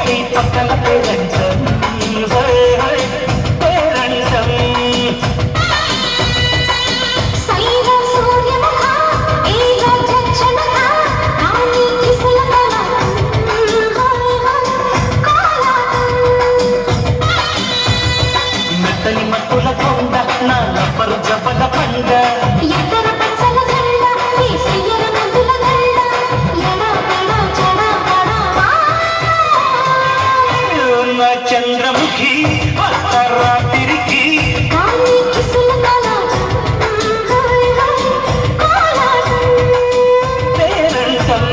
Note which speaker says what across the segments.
Speaker 1: పక్కన పేరంటం పేరంటం మెత్తని మత్తుల కొండ నా లబ్బరు జపల పండ నా చంద్రముఖి రాత్రికి పేరంటం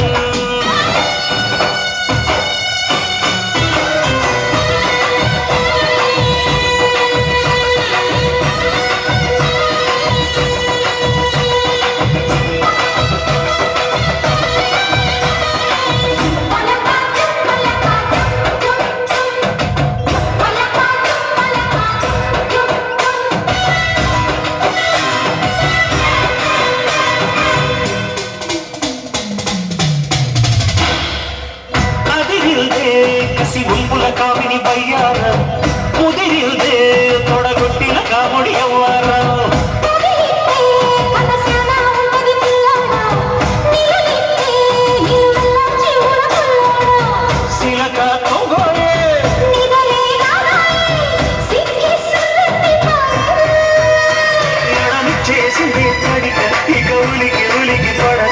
Speaker 1: కసి గుంపుల కామిని బయ్యార ముదిరిల్దే తొడగొట్టిన కాముడి అవ్వారా శిలక తొగోయే ఎడని చేసింది తడిక ఇక ఉలికి ఉలికి పడక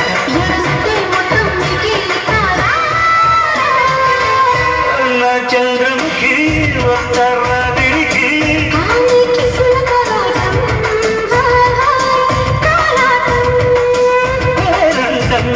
Speaker 1: చంద్రముఖి వద్దరాదిరికి పేరంటం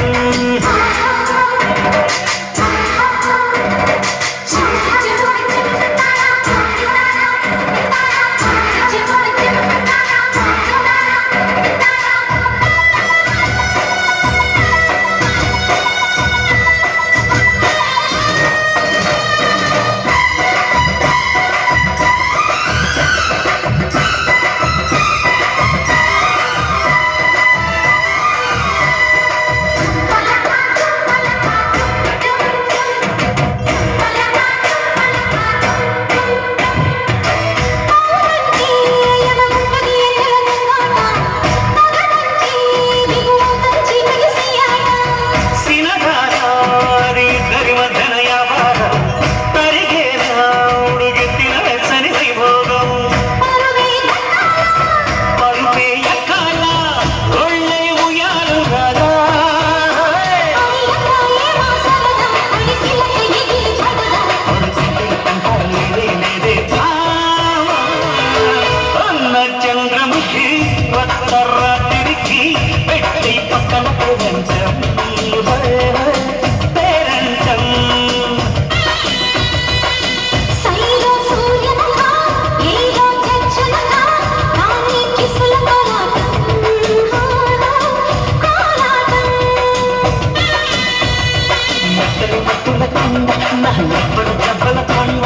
Speaker 1: చంద్రముఖి వద్దరాత్రికి పెట్టి పక్కన పేరంటం పేరంటం మెత్తని మత్తుల కొండ నా లబ్బరు జబ్బల కొండ